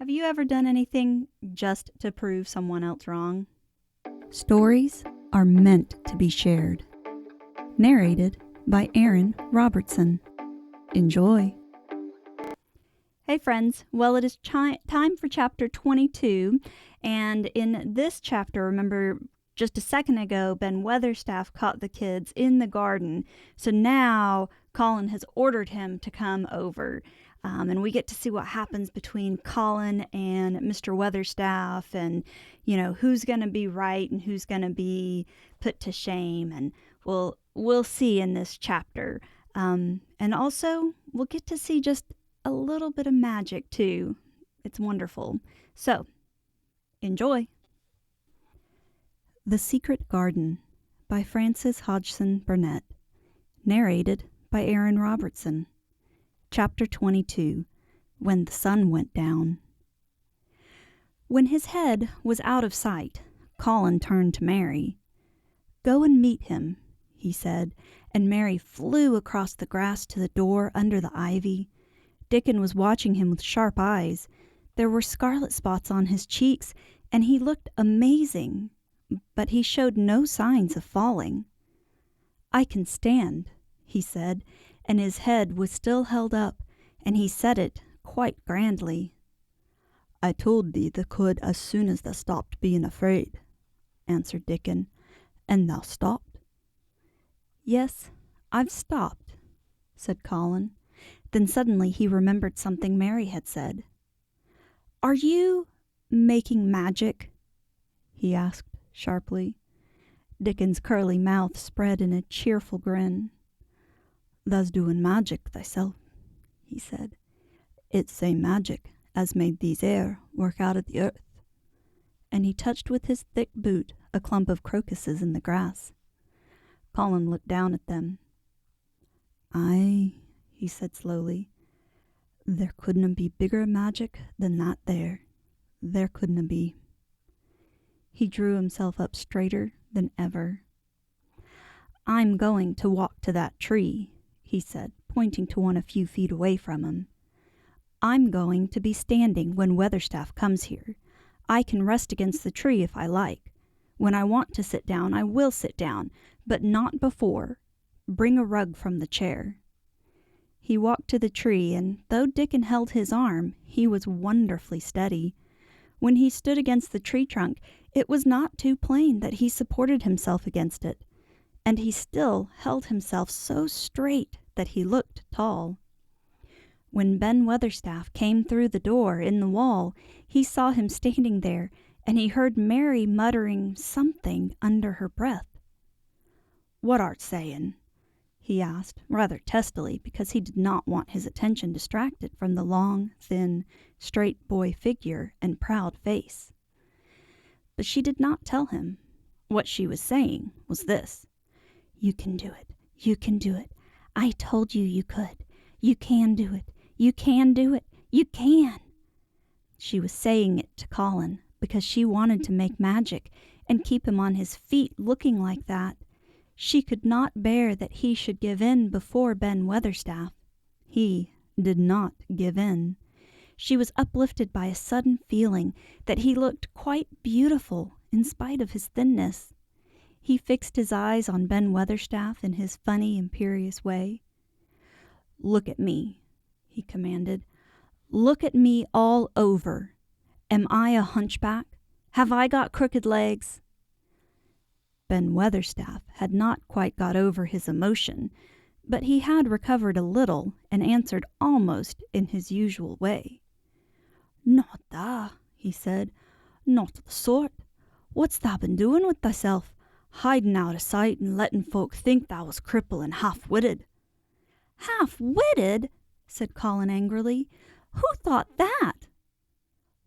Have you ever done anything just to prove someone else wrong? Stories are meant to be shared. Narrated by Erin Robertson. Enjoy. Hey friends, well it is time for chapter 22, and in this chapter, remember just a second ago, Ben Weatherstaff caught the kids in the garden, so now Colin has ordered him to come over. And we get to see what happens between Colin and Mr. Weatherstaff and, who's going to be right and who's going to be put to shame. And we'll see in this chapter. And also, we'll get to see just a little bit of magic, too. It's wonderful. So, enjoy. The Secret Garden by Frances Hodgson Burnett. Narrated by Erin Robertson. Chapter 22, When the Sun Went Down. When his head was out of sight, Colin turned to Mary. "Go and meet him," he said, and Mary flew across the grass to the door under the ivy. Dickon was watching him with sharp eyes. There were scarlet spots on his cheeks, and he looked amazing, but he showed no signs of falling. "I can stand," he said, and his head was still held up, and he said it quite grandly. "I told thee thou could as soon as thou stopped being afraid," answered Dickon. "And thou stopped?" "Yes, I've stopped," said Colin. Then suddenly he remembered something Mary had said. "Are you making magic?" he asked sharply. Dickon's curly mouth spread in a cheerful grin. "Thou's doing magic thyself," he said. "It's same magic as made these air work out of the earth." And he touched with his thick boot a clump of crocuses in the grass. Colin looked down at them. "Aye," he said slowly. "There couldna be bigger magic than that there. There couldna be." He drew himself up straighter than ever. "I'm going to walk to that tree," he said, pointing to one a few feet away from him. "I'm going to be standing when Weatherstaff comes here. I can rest against the tree if I like. When I want to sit down, I will sit down, but not before. Bring a rug from the chair." He walked to the tree, and though Dickon held his arm, he was wonderfully steady. When he stood against the tree trunk, it was not too plain that he supported himself against it, and he still held himself so straight that he looked tall. When Ben Weatherstaff came through the door in the wall, he saw him standing there, and he heard Mary muttering something under her breath. "What art saying?" he asked, rather testily, because he did not want his attention distracted from the long, thin, straight boy figure and proud face. But she did not tell him. What she was saying was this: "You can do it. You can do it. I told you you could. You can do it. You can do it. You can." She was saying it to Colin because she wanted to make magic and keep him on his feet looking like that. She could not bear that he should give in before Ben Weatherstaff. He did not give in. She was uplifted by a sudden feeling that he looked quite beautiful in spite of his thinness. He fixed his eyes on Ben Weatherstaff in his funny, imperious way. "Look at me," he commanded. "Look at me all over. Am I a hunchback? Have I got crooked legs?" Ben Weatherstaff had not quite got over his emotion, but he had recovered a little and answered almost in his usual way. "Not that," he said. "Not the sort. What's thou been doing with thyself? Hiding out of sight and letting folk think thou was crippled and half-witted." "Half-witted?" said Colin angrily. "Who thought that?"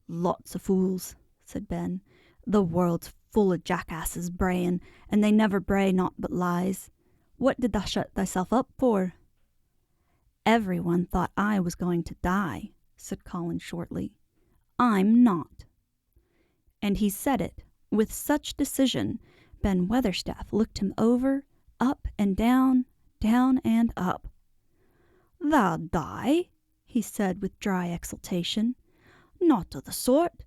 "Lots of fools," said Ben. "The world's full of jackasses braying, and they never bray naught but lies. What did thou shut thyself up for?" "Everyone thought I was going to die," said Colin shortly. "I'm not." And he said it with such decision, Ben Weatherstaff looked him over, up and down, down and up. "Thou die?" he said with dry exultation. Not o' the sort.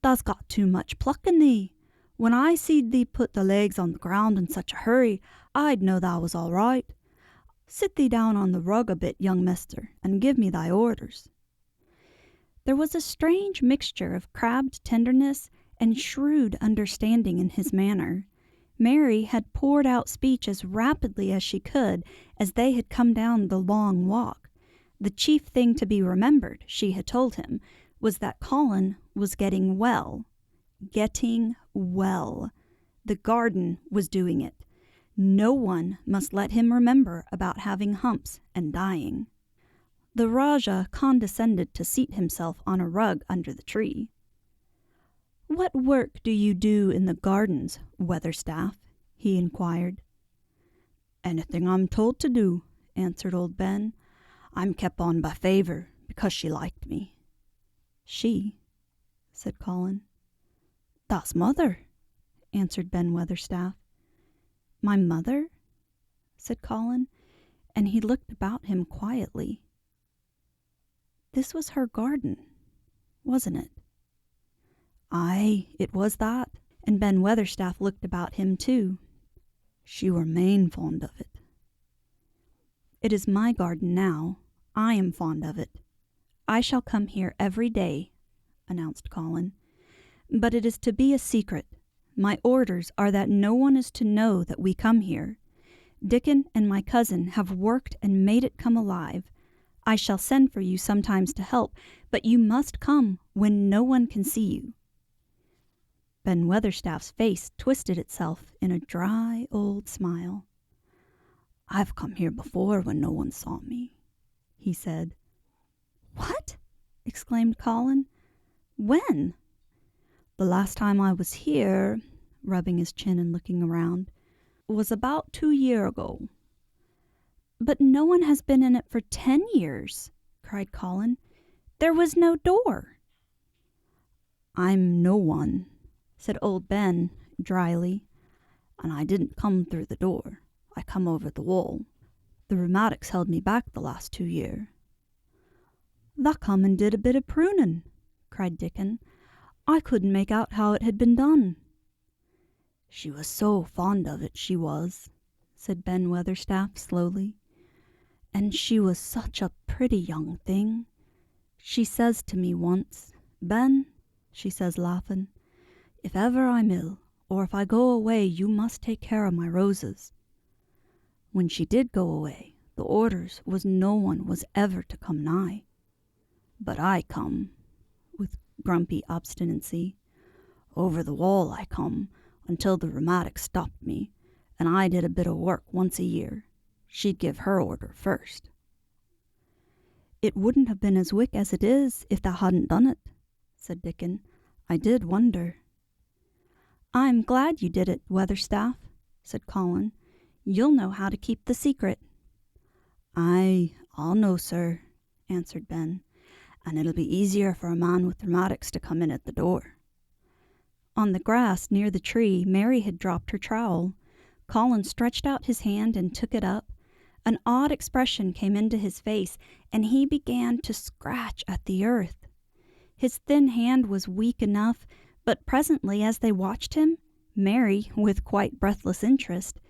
Thou's got too much pluck in thee. When I seed thee put the legs on the ground in such a hurry, I'd know thou was all right. Sit thee down on the rug a bit, young mister, and give me thy orders." There was a strange mixture of crabbed tenderness and shrewd understanding in his manner. Mary had poured out speech as rapidly as she could as they had come down the long walk. The chief thing to be remembered, she had told him, was that Colin was getting well. Getting well. The garden was doing it. No one must let him remember about having humps and dying. The Rajah condescended to seat himself on a rug under the tree. "What work do you do in the gardens, Weatherstaff?" he inquired. "Anything I'm told to do," answered old Ben. "I'm kept on by favour, because she liked me." "She?" said Colin. "That's mother," answered Ben Weatherstaff. "My mother?" said Colin, and he looked about him quietly. This was her garden, wasn't it? Aye, it was that, and Ben Weatherstaff looked about him too. She were main fond of it. "It is my garden now. I am fond of it. I shall come here every day," announced Colin. "But it is to be a secret. My orders are that no one is to know that we come here. Dickon and my cousin have worked and made it come alive. I shall send for you sometimes to help, but you must come when no one can see you." Ben Weatherstaff's face twisted itself in a dry old smile. "I've come here before when no one saw me," he said. "What?" exclaimed Colin. "When?" "The last time I was here," rubbing his chin and looking around, "was about 2 years ago." "But no one has been in it for 10 years," cried Colin. "There was no door." "I'm no one," said old Ben dryly, "and I didn't come through the door. I come over the wall. The rheumatics held me back the last 2 year." "Tha come and did a bit of pruning," cried Dickon. "I couldn't make out how it had been done." "She was so fond of it, she was," said Ben Weatherstaff slowly. "And she was such a pretty young thing. She says to me once, 'Ben,' she says laughing, 'if ever I'm ill, or if I go away, you must take care of my roses.' When she did go away, the orders was no one was ever to come nigh. But I come," with grumpy obstinacy. "Over the wall I come, until the rheumatics stopped me, and I did a bit of work once a year. She'd give her order first." "It wouldn't have been as wick as it is if thou hadn't done it," said Dickon. "I did wonder." "I'm glad you did it, Weatherstaff," said Colin. "You'll know how to keep the secret." "Aye, I'll know, sir," answered Ben, "and it'll be easier for a man with rheumatics to come in at the door." On the grass near the tree, Mary had dropped her trowel. Colin stretched out his hand and took it up. An odd expression came into his face, and he began to scratch at the earth. His thin hand was weak enough, but presently, as they watched him, Mary with quite breathless interest,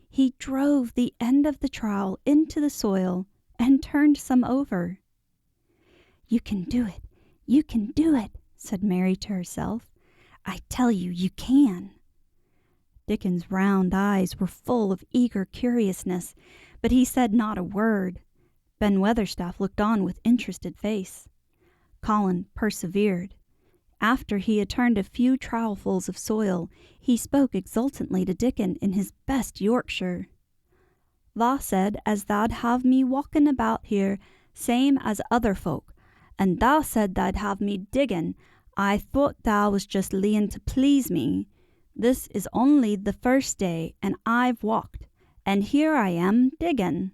he drove the end of the trowel into the soil and turned some over. "You can do it, you can do it," said Mary to herself. "I tell you, you can." Dickon's round eyes were full of eager curiousness, but he said not a word. Ben Weatherstaff looked on with interested face. Colin persevered. After he had turned a few trowelfuls of soil, he spoke exultantly to Dickon in his best Yorkshire. "Thou said as thou'd have me walking about here same as other folk, and thou said thou'd have me digging. I thought thou was just leeing to please me. This is only the first day, and I've walked, and here I am digging."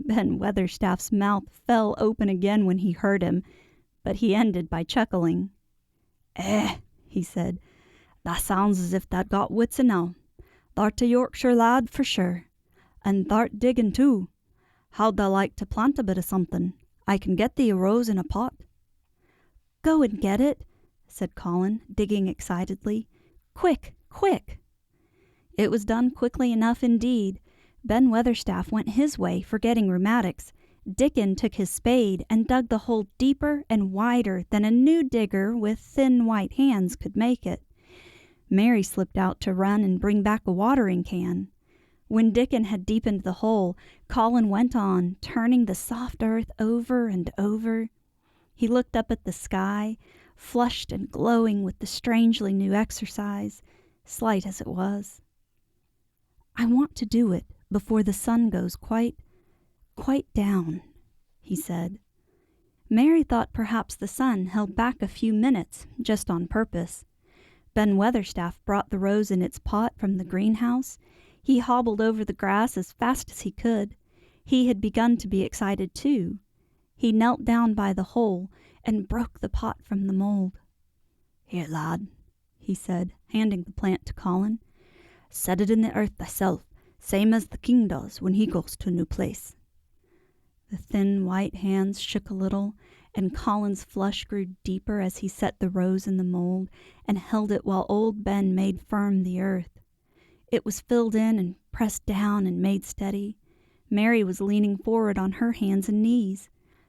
Ben Weatherstaff's mouth fell open again when he heard him, but he ended by chuckling. He said, "That sounds as if tha'd got wits enow. Thou'rt a Yorkshire lad for sure. And thou'rt digging too. How'd thou like to plant a bit of something? I can get thee a rose in a pot." Go and get it," said Colin, digging excitedly. "Quick, quick!" It was done quickly enough indeed. Ben Weatherstaff went his way, forgetting rheumatics. Dickon took his spade and dug the hole deeper and wider than a new digger with thin white hands could make it. Mary slipped out to run and bring back a watering can. When Dickon had deepened the hole, Colin went on, turning the soft earth over and over. He looked up at the sky, flushed and glowing with the strangely new exercise, slight as it was. "I want to do it before the sun goes quite down," he said. Mary thought perhaps the sun held back a few minutes, just on purpose. Ben Weatherstaff brought the rose in its pot from the greenhouse. He hobbled over the grass as fast as he could. He had begun to be excited too. He knelt down by the hole and broke the pot from the mold. "Here, lad," he said, handing the plant to Colin. "Set it in the earth thyself, same as the king does when he goes to a new place." The thin white hands shook a little, and Colin's flush grew deeper as he set the rose in the mold and held it while old Ben made firm the earth. It was filled in and pressed down and made steady. Mary was leaning forward on her hands and knees.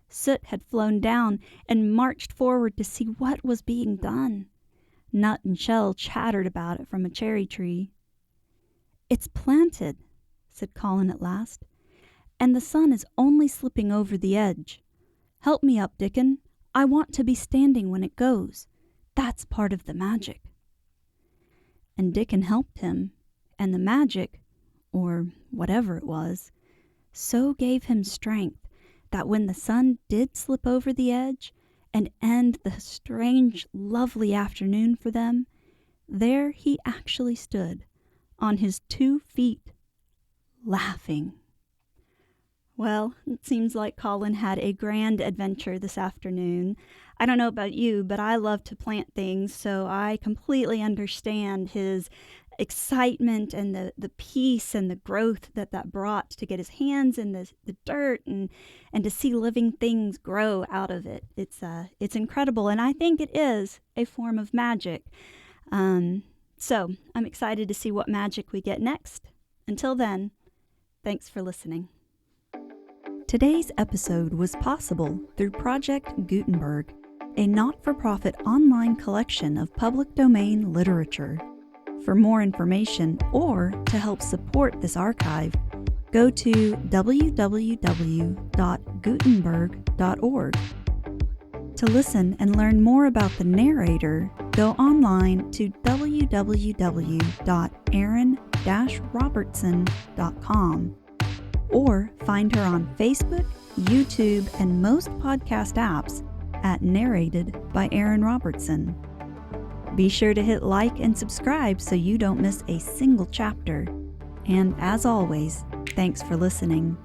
Soot had flown down and marched forward to see what was being done. Nut and Shell chattered about it from a cherry tree. "It's planted," said Colin at last, "and the sun is only slipping over the edge. Help me up, Dickon. I want to be standing when it goes. That's part of the magic." And Dickon helped him, and the magic, or whatever it was, so gave him strength that when the sun did slip over the edge and end the strange, lovely afternoon for them, there he actually stood, on his 2 feet, laughing. Well, it seems like Colin had a grand adventure this afternoon. I don't know about you, but I love to plant things, so I completely understand his excitement and the peace and the growth that brought to get his hands in the dirt and to see living things grow out of it. It's incredible, and I think it is a form of magic. So I'm excited to see what magic we get next. Until then, thanks for listening. Today's episode was possible through Project Gutenberg, a not-for-profit online collection of public domain literature. For more information or to help support this archive, go to www.gutenberg.org. To listen and learn more about the narrator, go online to www.erin-robertson.com or find her on Facebook, YouTube, and most podcast apps at Narrated by Erin Robertson. Be sure to hit like and subscribe so you don't miss a single chapter. And as always, thanks for listening.